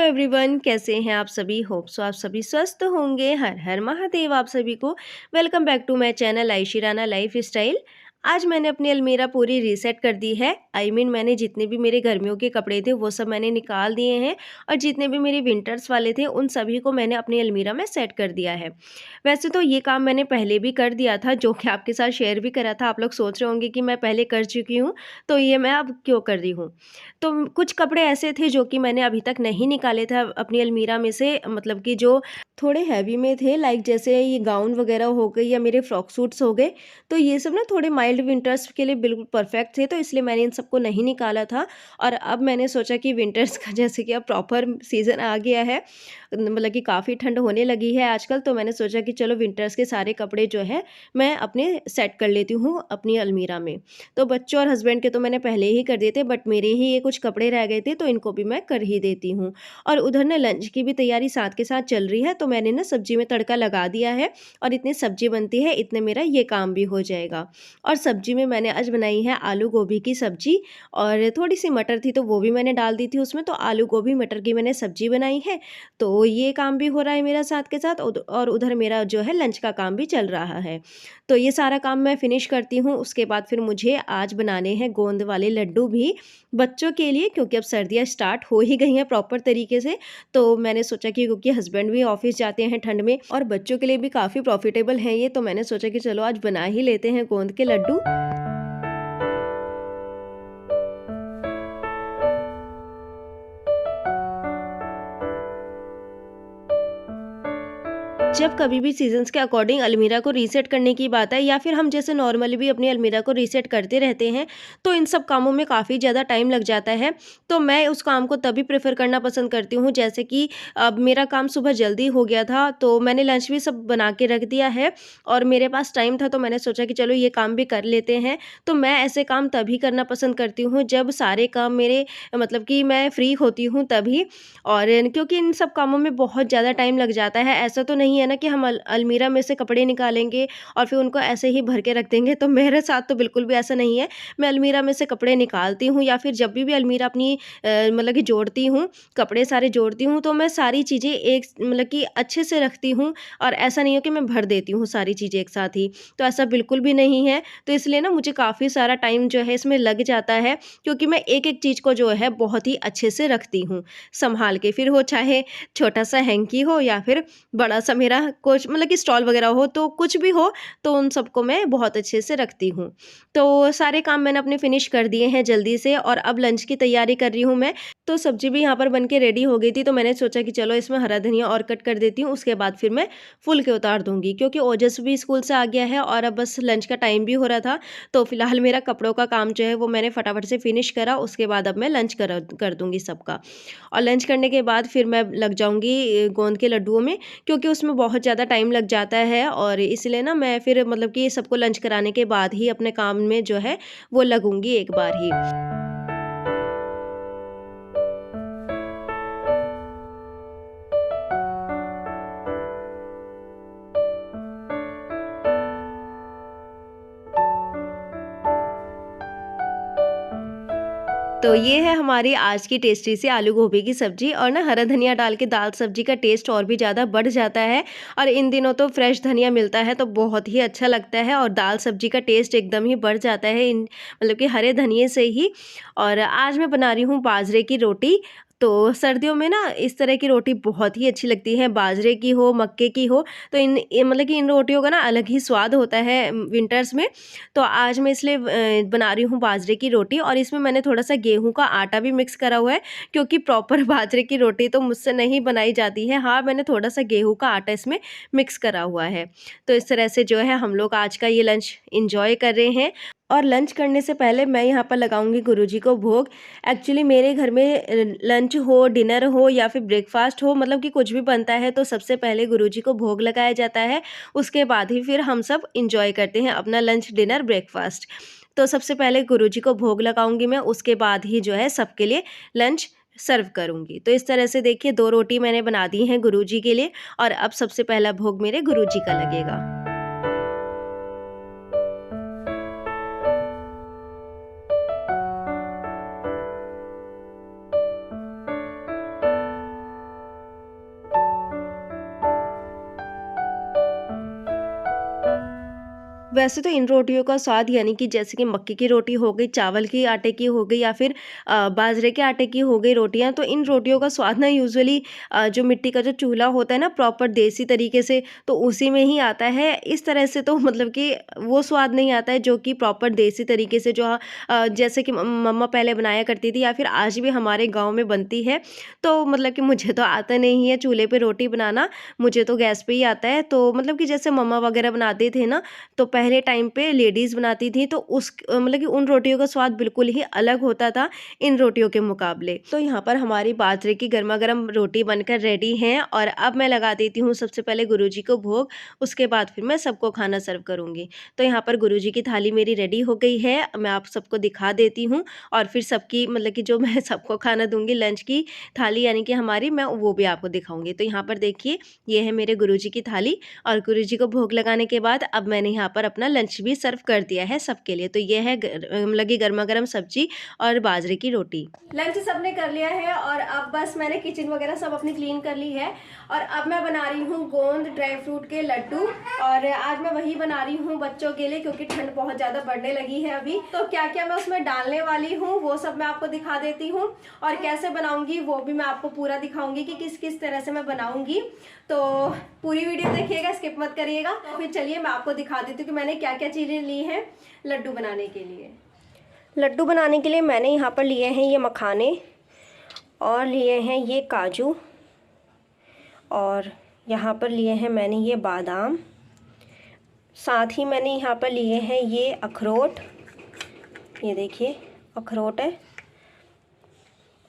Everyone, कैसे हैं आप सभी? होप सो आप सभी स्वस्थ होंगे। हर हर महादेव आप सभी को। Welcome back to my channel Ayshi Rana lifestyle. आज मैंने अपनी अलमीरा पूरी रीसेट कर दी है। मैंने जितने भी मेरे गर्मियों के कपड़े थे वो सब मैंने निकाल दिए हैं और जितने भी मेरे विंटर्स वाले थे उन सभी को मैंने अपनी अलमीरा में सेट कर दिया है। वैसे तो ये काम मैंने पहले भी कर दिया था, जो कि आपके साथ शेयर भी करा था। आप लोग सोच रहे होंगे कि मैं पहले कर चुकी हूँ, तो ये मैं अब क्यों कर रही हूँ। तो कुछ कपड़े ऐसे थे जो कि मैंने अभी तक नहीं निकाले थे अपनी अलमीरा में से, मतलब कि जो थोड़े हैवी में थे, लाइक जैसे ये गाउन वगैरह हो गए या मेरे फ्रॉक सूट्स हो गए। तो ये सब ना थोड़े माइल्ड विंटर्स के लिए बिल्कुल परफेक्ट थे, तो इसलिए मैंने इन सबको नहीं निकाला था। और अब मैंने सोचा कि विंटर्स का जैसे कि अब प्रॉपर सीज़न आ गया है, मतलब कि काफ़ी ठंड होने लगी है आजकल, तो मैंने सोचा कि चलो विंटर्स के सारे कपड़े जो है मैं अपने सेट कर लेती हूँ अपनी अलमीरा में। तो बच्चों और हस्बैंड के तो मैंने पहले ही कर दिए थे, बट मेरे ही ये कुछ कपड़े रह गए थे, तो इनको भी मैं कर ही देती हूँ। और उधर ना लंच की भी तैयारी साथ के साथ चल रही है, तो मैंने ना सब्जी में तड़का लगा दिया है और इतनी सब्जी बनती है, इतने मेरा ये काम भी हो जाएगा। और सब्जी में मैंने आज बनाई है आलू गोभी की सब्जी, और थोड़ी सी मटर थी तो वो भी मैंने डाल दी थी उसमें, तो आलू गोभी मटर की मैंने सब्जी बनाई है। तो ये काम भी हो रहा है मेरा साथ के साथ, और उधर मेरा जो है लंच का काम भी चल रहा है। तो ये सारा काम मैं फिनिश करती हूँ। उसके बाद फिर मुझे आज बनाने हैं गोंद वाले लड्डू भी बच्चों के लिए, क्योंकि अब सर्दियाँ स्टार्ट हो ही गई हैं प्रॉपर तरीके से। तो मैंने सोचा कि क्योंकि हस्बैंड भी ऑफिस जाते हैं ठंड में और बच्चों के लिए भी काफ़ी प्रॉफिटेबल है ये, तो मैंने सोचा कि चलो आज बना ही लेते हैं गोंद के लड्डू। जब कभी भी सीज़न्स के अकॉर्डिंग अलमीरा को रीसेट करने की बात है, या फिर हम जैसे नॉर्मली भी अपनी अलमीरा को रीसेट करते रहते हैं, तो इन सब कामों में काफ़ी ज़्यादा टाइम लग जाता है। तो मैं उस काम को तभी प्रेफ़र करना पसंद करती हूँ, जैसे कि अब मेरा काम सुबह जल्दी हो गया था, तो मैंने लंच भी सब बना के रख दिया है और मेरे पास टाइम था, तो मैंने सोचा कि चलो ये काम भी कर लेते हैं। तो मैं ऐसे काम तभी करना पसंद करती हूँ जब सारे काम मेरे, मतलब कि मैं फ्री होती हूँ तभी। और क्योंकि इन सब कामों में बहुत ज़्यादा टाइम लग जाता है। ऐसा तो नहीं है ना कि हम अलमीरा में से कपड़े निकालेंगे और फिर उनको ऐसे ही भर के रख देंगे, तो मेरे साथ तो बिल्कुल भी ऐसा नहीं है। मैं अलमीरा में से कपड़े निकालती हूँ, या फिर जब भी अलमीरा अपनी मतलब कि जोड़ती हूँ, कपड़े सारे जोड़ती हूँ, तो मैं सारी चीज़ें एक मतलब कि अच्छे से रखती हूँ, और ऐसा नहीं है कि मैं भर देती हूँ सारी चीज़ें एक साथ ही। तो ऐसा बिल्कुल भी नहीं है। तो इसलिए ना मुझे काफ़ी सारा टाइम जो है इसमें लग जाता है, क्योंकि मैं एक-एक चीज़ को जो है बहुत ही अच्छे से रखती हूँ, सँभाल के। फिर वो चाहे छोटा-सा हैंकी हो या फिर बड़ा-सा मेरा कुछ मतलब कि स्टॉल वगैरह हो, तो कुछ भी हो, तो उन सबको मैं बहुत अच्छे से रखती हूँ। तो सारे काम मैंने अपने फिनिश कर दिए हैं जल्दी से, और अब लंच की तैयारी कर रही हूँ मैं। तो सब्ज़ी भी यहाँ पर बन के रेडी हो गई थी, तो मैंने सोचा कि चलो इसमें हरा धनिया और कट कर देती हूँ, उसके बाद फिर मैं फुल के उतार दूँगी, क्योंकि ओजस भी स्कूल से आ गया है और अब बस लंच का टाइम भी हो रहा था। तो फिलहाल मेरा कपड़ों का काम जो है वो मैंने फटाफट से फिनिश करा, उसके बाद अब मैं लंच कर दूँगी सबका। और लंच करने के बाद फिर मैं लग जाऊँगी गोंद के लड्डुओं में, क्योंकि उसमें बहुत ज़्यादा टाइम लग जाता है, और इसलिए ना मैं फिर मतलब कि सबको लंच कराने के बाद ही अपने काम में जो है वो लगूँगी एक बार ही। तो ये है हमारी आज की टेस्टी सी आलू गोभी की सब्जी, और ना हरा धनिया डाल के दाल सब्जी का टेस्ट और भी ज़्यादा बढ़ जाता है। और इन दिनों तो फ्रेश धनिया मिलता है, तो बहुत ही अच्छा लगता है, और दाल सब्जी का टेस्ट एकदम ही बढ़ जाता है इन, मतलब कि हरे धनिये से ही। और आज मैं बना रही हूँ बाजरे की रोटी। तो सर्दियों में ना इस तरह की रोटी बहुत ही अच्छी लगती है, बाजरे की हो, मक्के की हो। तो मतलब कि इन रोटियों का ना अलग ही स्वाद होता है विंटर्स में। तो आज मैं इसलिए बना रही हूँ बाजरे की रोटी, और इसमें मैंने थोड़ा-सा गेहूँ का आटा भी मिक्स करा हुआ है, क्योंकि प्रॉपर बाजरे की रोटी तो मुझसे नहीं बनाई जाती है। हाँ, मैंने थोड़ा-सा गेहूँ का आटा इसमें मिक्स करा हुआ है। तो इस तरह से जो है हम लोग आज का ये लंच एन्जॉय कर रहे हैं। और लंच करने से पहले मैं यहाँ पर लगाऊँगी गुरुजी को भोग। एक्चुअली मेरे घर में लंच हो, डिनर हो या फिर ब्रेकफ़ास्ट हो, मतलब कि कुछ भी बनता है, तो सबसे पहले गुरुजी को भोग लगाया जाता है। उसके बाद ही फिर हम सब एन्जॉय करते हैं अपना लंच, डिनर, ब्रेकफ़ास्ट। तो सबसे पहले गुरुजी को भोग लगाऊँगी मैं, उसके बाद ही जो है सबके लिए लंच सर्व करूँगी। तो इस तरह से देखिए 2 रोटी मैंने बना दी हैं गुरुजी के लिए, और अब सबसे पहला भोग मेरे गुरुजी का लगेगा। वैसे तो इन रोटियों का स्वाद यानी कि जैसे कि मक्की की रोटी हो गई, चावल के आटे की हो गई या फिर बाजरे के आटे की हो गई रोटियाँ, तो इन रोटियों का स्वाद ना यूजुअली जो मिट्टी का जो चूल्हा होता है ना प्रॉपर देसी तरीके से, तो उसी में ही आता है। इस तरह से तो मतलब कि वो स्वाद नहीं आता है जो कि प्रॉपर देसी तरीके से जो जैसे कि मम्मा पहले बनाया करती थी या फिर आज भी हमारे गाँव में बनती है। तो मतलब कि मुझे तो आता नहीं है चूल्हे पे रोटी बनाना, मुझे तो गैस पे ही आता है। तो मतलब कि जैसे मम्मा वगैरह बनाते थे ना, तो पहले टाइम पे लेडीज़ बनाती थी, तो मतलब कि उन रोटियों का स्वाद बिल्कुल ही अलग होता था इन रोटियों के मुकाबले। तो यहाँ पर हमारी बाजरे की गरमा-गरम रोटी बनकर रेडी हैं और अब मैं लगा देती हूँ सबसे पहले गुरुजी को भोग, उसके बाद फिर मैं सबको खाना सर्व करूँगी। तो यहाँ पर गुरुजी की थाली मेरी रेडी हो गई है, मैं आप सबको दिखा देती हूँ और फिर सबकी मतलब कि जो मैं सबको खाना दूँगी लंच की थाली यानी कि हमारी, मैं वो भी आपको दिखाऊँगी। तो यहाँ पर देखिए, ये है मेरे गुरुजी की थाली और गुरुजी को भोग लगाने के बाद अब मैंने यहाँ पर अपना लंच भी सर्व कर दिया है सबके लिए। तो ये है मतलब कि गरमा-गरम सब्जी और बाजरे की रोटी। लंच सबने कर लिया है और अब बस मैंने किचन वगैरह सब अपनी क्लीन कर ली है और अब मैं बना रही हूँ गोंद ड्राई फ्रूट के लड्डू और आज मैं वही बना रही हूँ बच्चों के लिए क्योंकि ठंड बहुत ज़्यादा बढ़ने लगी है अभी। तो क्या क्या मैं उसमें डालने वाली हूँ वो सब मैं आपको दिखा देती हूँ और कैसे बनाऊँगी वो भी मैं आपको पूरा दिखाऊँगी कि किस किस तरह से मैं बनाऊँगी। तो पूरी वीडियो देखिएगा, स्किप मत करिएगा। तो फिर चलिए मैं आपको दिखा देती हूँ कि मैंने क्या क्या चीज़ें ली हैं लड्डू बनाने के लिए। लड्डू बनाने के लिए मैंने यहाँ पर लिए हैं ये मखाने और लिए हैं ये काजू और यहाँ पर लिए हैं मैंने ये बादाम, साथ ही मैंने यहाँ पर लिए हैं ये अखरोट, ये देखिए अखरोट है,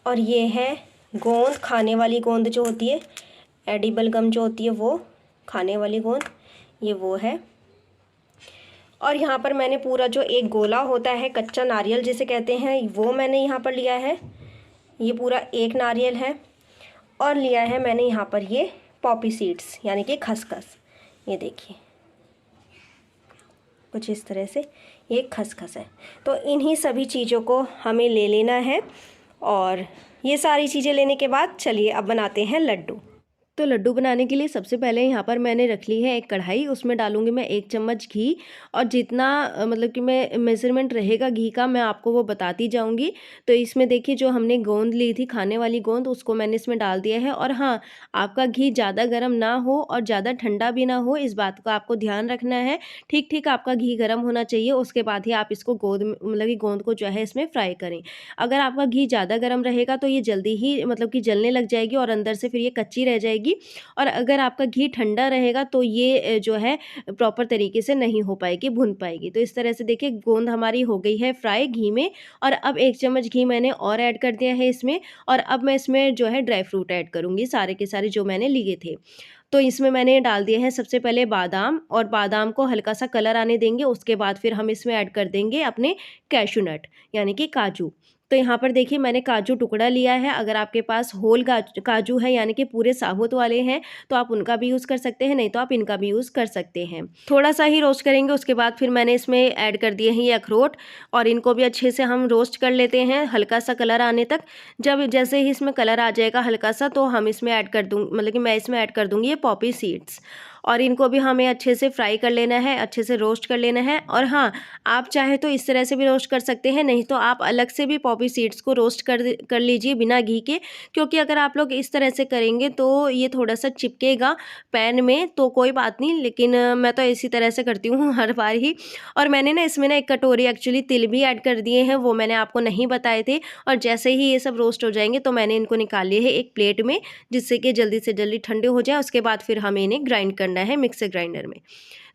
और ये है गोंद, खाने वाली गोंद जो होती है, एडिबल गम जो होती है वो खाने वाली गोंद, ये वो है। और यहाँ पर मैंने पूरा जो एक गोला होता है कच्चा नारियल जिसे कहते हैं वो मैंने यहाँ पर लिया है, ये पूरा एक नारियल है। और लिया है मैंने यहाँ पर ये पॉपी सीड्स यानी कि खसखस, ये देखिए कुछ इस तरह से ये खसखस है। तो इन्हीं सभी चीज़ों को हमें ले लेना है और ये सारी चीज़ें लेने के बाद चलिए अब बनाते हैं लड्डू। तो लड्डू बनाने के लिए सबसे पहले यहाँ पर मैंने रख ली है एक कढ़ाई, उसमें डालूँगी मैं 1 चम्मच घी और जितना मतलब कि मैं मेज़रमेंट रहेगा घी का मैं आपको वो बताती जाऊँगी। तो इसमें देखिए जो हमने गोंद ली थी खाने वाली गोंद उसको मैंने इसमें डाल दिया है और हाँ, आपका घी ज़्यादा गर्म ना हो और ज़्यादा ठंडा भी ना हो, इस बात का आपको ध्यान रखना है। ठीक-ठीक आपका घी गर्म होना चाहिए, उसके बाद ही आप इसको मतलब कि गोंद को जो है इसमें फ्राई करें। अगर आपका घी ज़्यादा गर्म रहेगा तो ये जल्दी ही मतलब कि जलने लग जाएगी और अंदर से फिर ये कच्ची रह जाएगी। और अगर आपका घी ठंडा रहेगा तो ये जो है प्रॉपर तरीके से नहीं हो पाएगी, भुन पाएगी। तो इस तरह से देखिए गोंद हमारी हो गई है फ्राई घी में और अब 1 चम्मच घी मैंने और ऐड कर दिया है इसमें और अब मैं इसमें जो है ड्राई फ्रूट ऐड करूँगी सारे के सारे जो मैंने लिए थे। तो इसमें मैंने डाल दिए हैं सबसे पहले बादाम और बादाम को हल्का-सा कलर आने देंगे, उसके बाद फिर हम इसमें ऐड कर देंगे अपने कैश्यू नट यानी कि काजू। तो यहाँ पर देखिए मैंने काजू टुकड़ा लिया है, अगर आपके पास होल काजू है यानी कि पूरे साबुत वाले हैं तो आप उनका भी यूज़ कर सकते हैं, नहीं तो आप इनका भी यूज़ कर सकते हैं। थोड़ा-सा ही रोस्ट करेंगे, उसके बाद फिर मैंने इसमें ऐड कर दिए हैं ये अखरोट और इनको भी अच्छे से हम रोस्ट कर लेते हैं हल्का-सा कलर आने तक। जब जैसे ही इसमें कलर आ जाएगा हल्का-सा तो हम इसमें ऐड कर मतलब कि मैं इसमें ऐड कर दूँगी ये पॉपी सीड्स और इनको भी हमें अच्छे से फ्राई कर लेना है, अच्छे से रोस्ट कर लेना है। और हाँ, आप चाहे तो इस तरह से भी रोस्ट कर सकते हैं, नहीं तो आप अलग से भी पॉपी सीड्स को रोस्ट कर लीजिए बिना घी के, क्योंकि अगर आप लोग इस तरह से करेंगे तो ये थोड़ा-सा चिपकेगा पैन में, तो कोई बात नहीं, लेकिन मैं तो इसी तरह से करती हूँ हर बार ही। और मैंने ना इसमें ना 1 कटोरी एक्चुअली तिल भी ऐड कर दिए हैं, वो मैंने आपको नहीं बताए थे। और जैसे ही ये सब रोस्ट हो जाएँगे तो मैंने इनको निकाल लिए हैं एक प्लेट में, जिससे कि जल्दी से जल्दी ठंडे हो जाएँ, उसके बाद फिर हमें इन्हें ग्राइंड करना है मिक्सर ग्राइंडर में।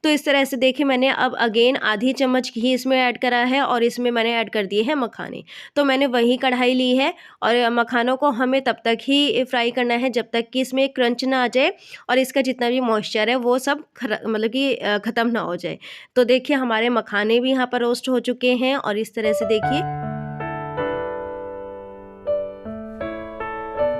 तो इस तरह से देखिए मैंने अब अगेन आधी चम्मच घी इसमें ऐड करा है और इसमें मैंने ऐड कर दिए हैं मखाने। तो मैंने वही कढ़ाई ली है और मखानों को हमें तब तक ही फ्राई करना है जब तक कि इसमें क्रंच ना आ जाए और इसका जितना भी मॉइस्चर है वो सब मतलब कि ख़त्म ना हो जाए। तो देखिए हमारे मखाने भी यहाँ पर रोस्ट हो चुके हैं और इस तरह से देखिए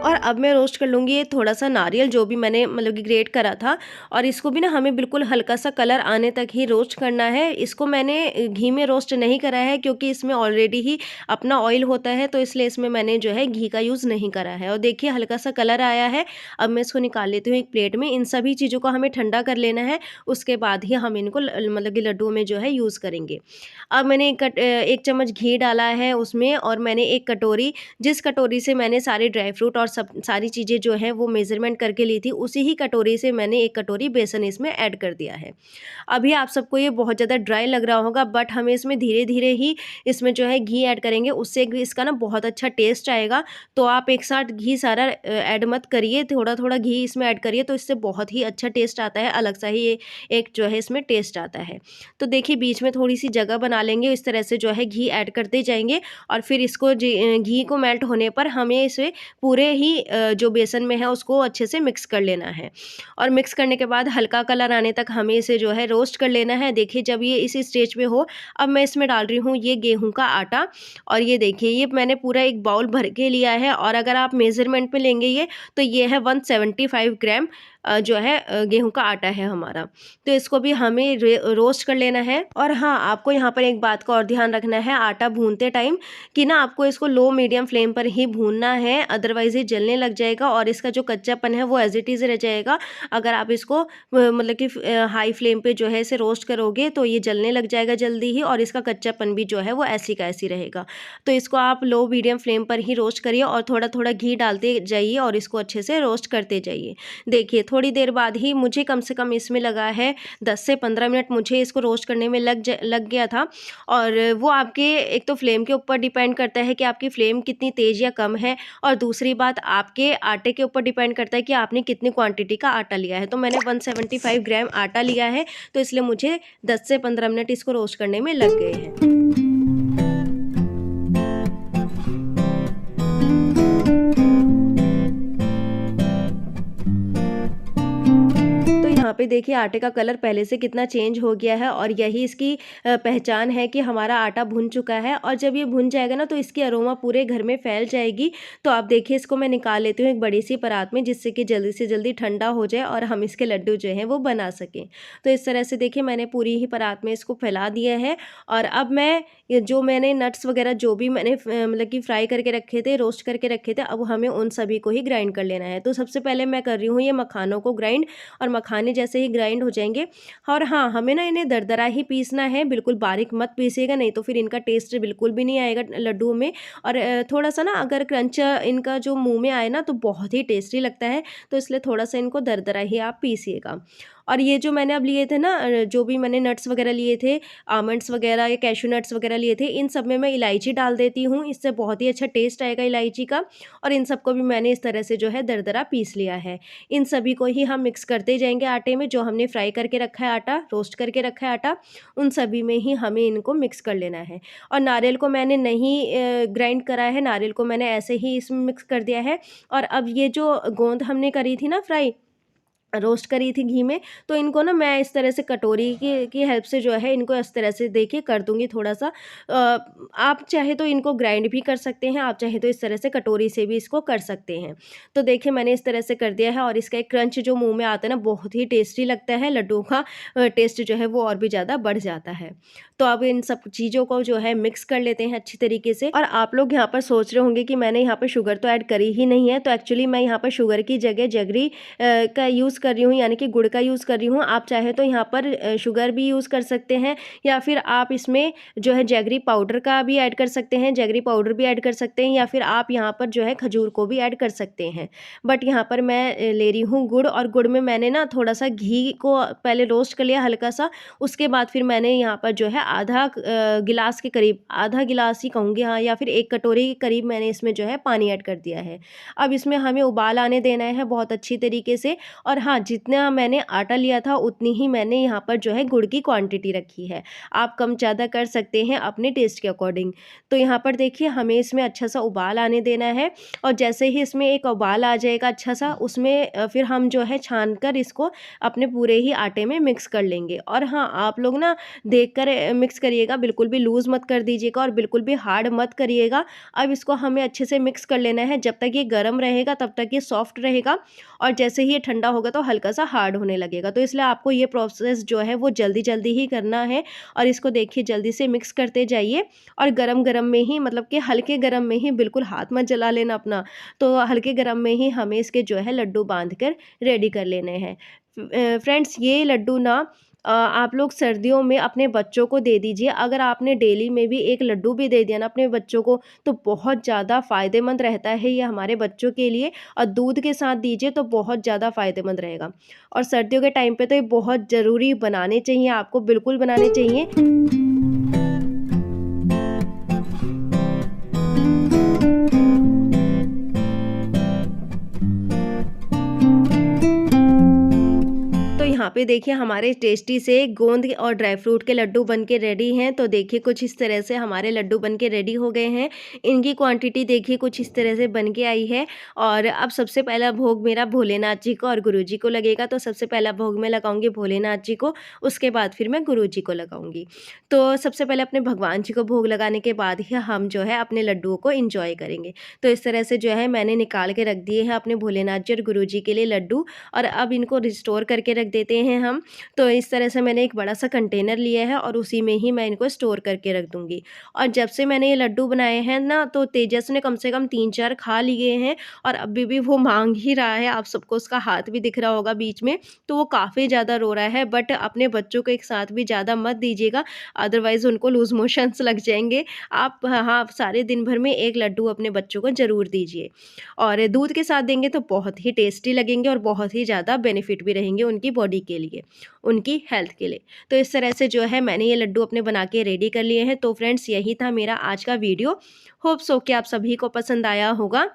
और अब मैं रोस्ट कर लूँगी ये थोड़ा-सा नारियल जो भी मैंने मतलब कि ग्रेट करा था, और इसको भी ना हमें बिल्कुल हल्का-सा कलर आने तक ही रोस्ट करना है। इसको मैंने घी में रोस्ट नहीं करा है क्योंकि इसमें ऑलरेडी ही अपना ऑयल होता है, तो इसलिए इसमें मैंने जो है घी का यूज़ नहीं करा है। और देखिए हल्का-सा कलर आया है, अब मैं इसको निकाल लेती हूँ एक प्लेट में। इन सभी चीज़ों को हमें ठंडा कर लेना है, उसके बाद ही हम इनको मतलब कि लड्डुओं में जो है यूज़ करेंगे। अब मैंने 1 चम्मच घी डाला है उसमें, और मैंने 1 कटोरी, जिस कटोरी से मैंने सारे ड्राई फ्रूट और सब सारी चीज़ें जो हैं वो मेज़रमेंट करके ली थी, उसी ही कटोरी से मैंने 1 कटोरी बेसन इसमें ऐड कर दिया है। अभी आप सबको ये बहुत ज़्यादा ड्राई लग रहा होगा, बट हमें इसमें धीरे-धीरे ही इसमें जो है घी ऐड करेंगे, उससे इसका ना बहुत अच्छा टेस्ट आएगा। तो आप एक साथ घी सारा ऐड मत करिए, थोड़ा-थोड़ा घी इसमें ऐड करिए, तो इससे बहुत ही अच्छा टेस्ट आता है, अलग सा ही एक जो है इसमें टेस्ट आता है। तो देखिए बीच में थोड़ी-सी जगह बना लेंगे, इस तरह से जो है घी ऐड करते जाएँगे, और फिर इसको घी को मेल्ट होने पर हमें इसे पूरे ही जो बेसन में है उसको अच्छे से मिक्स कर लेना है। और मिक्स करने के बाद हल्का कलर आने तक हमें इसे जो है रोस्ट कर लेना है। देखिए जब ये इस स्टेज पे हो, अब मैं इसमें डाल रही हूँ ये गेहूँ का आटा, और ये देखिए ये मैंने पूरा एक बाउल भर के लिया है, और अगर आप मेज़रमेंट में लेंगे ये, तो ये है 175 ग्राम जो है गेहूँ का आटा है हमारा। तो इसको भी हमें रोस्ट कर लेना है। और हाँ, आपको यहाँ पर एक बात का और ध्यान रखना है आटा भूनते टाइम, कि ना आपको इसको लो मीडियम फ्लेम पर ही भूनना है, अदरवाइज़ ये जलने लग जाएगा और इसका जो कच्चापन है वो एज़ इट इज़ रह जाएगा। अगर आप इसको मतलब कि हाई फ्लेम पे जो है इसे रोस्ट करोगे, तो ये जलने लग जाएगा जल्दी ही, और इसका कच्चापन भी जो है वो ऐसी का ऐसी रहेगा। तो इसको आप लो मीडियम फ्लेम पर ही रोस्ट करिए, और थोड़ा-थोड़ा घी डालते जाइए और इसको अच्छे से रोस्ट करते जाइए। देखिए थोड़ी देर बाद ही मुझे कम से कम इसमें लगा है 10 से 15 मिनट मुझे इसको रोस्ट करने में लग गया था। और वो आपके एक तो फ्लेम के ऊपर डिपेंड करता है कि आपकी फ्लेम कितनी तेज़ या कम है, और दूसरी बात आपके आटे के ऊपर डिपेंड करता है कि आपने कितनी क्वांटिटी का आटा लिया है। तो मैंने 175 ग्राम आटा लिया है, तो इसलिए मुझे 10 से 15 मिनट इसको रोस्ट करने में लग गए हैं। यहाँ पे देखिए आटे का कलर पहले से कितना चेंज हो गया है, और यही इसकी पहचान है कि हमारा आटा भुन चुका है। और जब ये भुन जाएगा ना, तो इसकी अरोमा पूरे घर में फैल जाएगी। तो आप देखिए इसको मैं निकाल लेती हूँ एक बड़ी सी परात में, जिससे कि जल्दी से जल्दी ठंडा हो जाए और हम इसके लड्डू जो हैं वो बना सकें। तो इस तरह से देखिए मैंने पूरी ही परात में इसको फैला दिया है। और अब मैं जो मैंने नट्स वगैरह जो भी मैंने मतलब कि फ्राई करके रखे थे, रोस्ट करके रखे थे, अब हमें उन सभी को ही ग्राइंड कर लेना है। तो सबसे पहले मैं कर रही हूँ ये मखानों को ग्राइंड, और मखाने जैसे ही ग्राइंड हो जाएंगे। और हाँ, हमें ना इन्हें दरदरा ही पीसना है, बिल्कुल बारीक मत पीसिएगा, नहीं तो फिर इनका टेस्ट बिल्कुल भी नहीं आएगा लड्डुओं में। और थोड़ा सा ना अगर क्रंच इनका जो मुंह में आए ना, तो बहुत ही टेस्टी लगता है। तो इसलिए थोड़ा सा इनको दरदरा ही आप पीसिएगा। और ये जो मैंने अब लिए थे ना, जो भी मैंने नट्स वगैरह लिए थे, आमंड्स वगैरह या कैशू नट्स वगैरह लिए थे, इन सब में मैं इलायची डाल देती हूँ, इससे बहुत ही अच्छा टेस्ट आएगा इलायची का। और इन सबको भी मैंने इस तरह से जो है दरदरा पीस लिया है। इन सभी को ही हम मिक्स करते जाएंगे आटे में, जो हमने फ्राई करके रखा है आटा, रोस्ट करके रखा है आटा, उन सभी में ही हमें इनको मिक्स कर लेना है। और नारियल को मैंने नहीं ग्राइंड करा है, नारियल को मैंने ऐसे ही इसमें मिक्स कर दिया है। और अब ये जो गोंद हमने करी थी ना फ्राई, रोस्ट करी थी घी में, तो इनको ना मैं इस तरह से कटोरी की हेल्प से जो है इनको इस तरह से देखिए कर दूंगी थोड़ा सा। आप चाहे तो इनको ग्राइंड भी कर सकते हैं, आप चाहे तो इस तरह से कटोरी से भी इसको कर सकते हैं। तो देखिए मैंने इस तरह से कर दिया है, और इसका एक क्रंच जो मुंह में आता है ना, बहुत ही टेस्टी लगता है। लड्डू का टेस्ट जो है वो और भी ज़्यादा बढ़ जाता है। तो अब इन सब चीज़ों को जो है मिक्स कर लेते हैं अच्छी तरीके से। और आप लोग यहाँ पर सोच रहे होंगे कि मैंने यहाँ पर शुगर तो ऐड करी ही नहीं है, तो एक्चुअली मैं यहाँ पर शुगर की जगह जगरी का यूज़ कर रही हूँ, यानी कि गुड़ का यूज़ कर रही हूँ। आप चाहे तो यहाँ पर शुगर भी यूज़ कर सकते हैं, या फिर आप इसमें जो है जैगरी पाउडर का भी ऐड कर सकते हैं, जैगरी पाउडर भी ऐड कर सकते हैं, या फिर आप यहाँ पर जो है खजूर को भी ऐड कर सकते हैं। बट यहाँ पर मैं ले रही हूँ गुड़, और गुड़ में मैंने ना थोड़ा सा घी को पहले रोस्ट कर लिया हल्का सा, उसके बाद फिर मैंने यहाँ पर जो है आधा गिलास के करीब, आधा गिलास ही कहूँगी हाँ, या फिर 1 कटोरी के करीब मैंने इसमें जो है पानी ऐड कर दिया है। अब इसमें हमें उबाल आने देना है बहुत अच्छी तरीके से। और हाँ, हाँ, जितना मैंने आटा लिया था उतनी ही मैंने यहाँ पर जो है गुड़ की क्वांटिटी रखी है। आप कम ज़्यादा कर सकते हैं अपने टेस्ट के अकॉर्डिंग। तो यहाँ पर देखिए हमें इसमें अच्छा-सा उबाल आने देना है और जैसे ही इसमें एक उबाल आ जाएगा अच्छा-सा, उसमें फिर हम जो है छान कर इसको अपने पूरे ही आटे में मिक्स कर लेंगे। और हाँ, आप लोग ना देख कर मिक्स करिएगा, बिल्कुल भी लूज़ मत कर दीजिएगा और बिल्कुल भी हार्ड मत करिएगा। अब इसको हमें अच्छे से मिक्स कर लेना है, जब तक ये गरम रहेगा तब तक ये सॉफ्ट रहेगा और जैसे ही ये ठंडा होगा तो हल्का-सा हार्ड होने लगेगा। तो इसलिए आपको ये प्रोसेस जो है वो जल्दी-जल्दी ही करना है और इसको देखिए जल्दी से मिक्स करते जाइए और गरम-गरम में ही, मतलब कि हल्के गरम में ही, बिल्कुल हाथ मत जला लेना अपना, तो हल्के गरम में ही हमें इसके जो है लड्डू बाँध कर रेडी कर लेने हैं। फ्रेंड्स, ये लड्डू ना आप लोग सर्दियों में अपने बच्चों को दे दीजिए। अगर आपने डेली में भी एक लड्डू भी दे दिया ना अपने बच्चों को, तो बहुत ज़्यादा फ़ायदेमंद रहता है ये हमारे बच्चों के लिए, और दूध के साथ दीजिए तो बहुत ज़्यादा फ़ायदेमंद रहेगा। और सर्दियों के टाइम पे तो ये बहुत ज़रूरी बनाने चाहिए, आपको बिल्कुल बनाने चाहिए। तो यहाँ पे देखिए हमारे टेस्टी से गोंद और ड्राई फ्रूट के लड्डू बन के रेडी हैं। तो देखिए कुछ इस तरह से हमारे लड्डू बन के रेडी हो गए हैं। इनकी क्वांटिटी देखिए कुछ इस तरह से बन के आई है। और अब सबसे पहला भोग मेरा भोलेनाथ जी को और गुरुजी को लगेगा। तो सबसे पहला भोग मैं लगाऊंगी भोलेनाथ जी को, उसके बाद फिर मैं गुरुजी को लगाऊंगी। तो सबसे पहले अपने भगवान जी को भोग लगाने के बाद ही हम जो है अपने लड्डुओं को इंजॉय करेंगे। तो इस तरह से जो है मैंने निकाल के रख दिए हैं अपने भोलेनाथ जी और गुरुजी के लिए लड्डू, और अब इनको रिस्टोर करके रख देते हैं हम। तो इस तरह से मैंने एक बड़ा सा कंटेनर लिया है और उसी में ही मैं इनको स्टोर करके रख दूँगी। और जब से मैंने ये लड्डू बनाए हैं ना, तो तेजस ने कम से कम 3-4 खा लिए हैं और अभी भी वो माँग ही रहा है। आप सबको उसका हाथ भी दिख रहा होगा बीच में, तो वो काफ़ी ज़्यादा रो रहा है। बट अपने बच्चों को एक साथ भी ज़्यादा मत दीजिएगा, अदरवाइज़ उनको लूज़ मोशंस लग जाएँगे। आप हाँ, सारे दिन भर में 1 लड्डू अपने बच्चों को ज़रूर दीजिए। और दूध के साथ देंगे तो बहुत ही टेस्टी लगेंगे और बहुत ही ज़्यादा बेनिफिट भी रहेंगे उनकी बॉडी के लिए, उनकी हेल्थ के लिए। तो इस तरह से जो है मैंने ये लड्डू अपने बना के रेडी कर लिए हैं। तो फ्रेंड्स, यही था मेरा आज का वीडियो। होप सो कि आप सभी को पसंद आया होगा।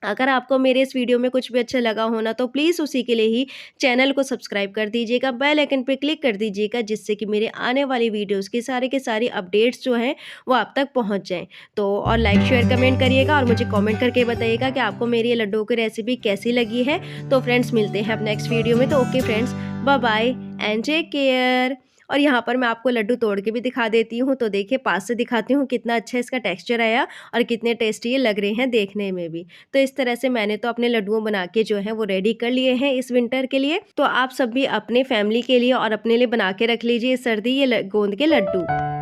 अगर आपको मेरे इस वीडियो में कुछ भी अच्छा लगा हो ना, तो प्लीज़ उसी के लिए ही चैनल को सब्सक्राइब कर दीजिएगा, बेल आइकन पे क्लिक कर दीजिएगा, जिससे कि मेरे आने वाली वीडियोज़ की सारे के सारी अपडेट्स जो हैं वो आप तक पहुंच जाएँ। तो और लाइक शेयर कमेंट करिएगा और मुझे कमेंट करके बताइएगा कि आपको मेरी ये लड्डुओं की रेसिपी कैसी लगी है। तो फ्रेंड्स, मिलते हैं अब नेक्स्ट वीडियो में। तो okay friends, bye bye and take care. और यहाँ पर मैं आपको लड्डू तोड़ के भी दिखा देती हूँ। तो देखिए पास से दिखाती हूँ कितना अच्छा इसका टेक्सचर आया और कितने टेस्टी ये लग रहे हैं देखने में भी। तो इस तरह से मैंने तो अपने लड्डुओं बना के जो है वो रेडी कर लिए हैं इस विंटर के लिए। तो आप सब भी अपने फैमिली के लिए और अपने लिए बना के रख लीजिए इस सर्दी ये गोंद के लड्डू।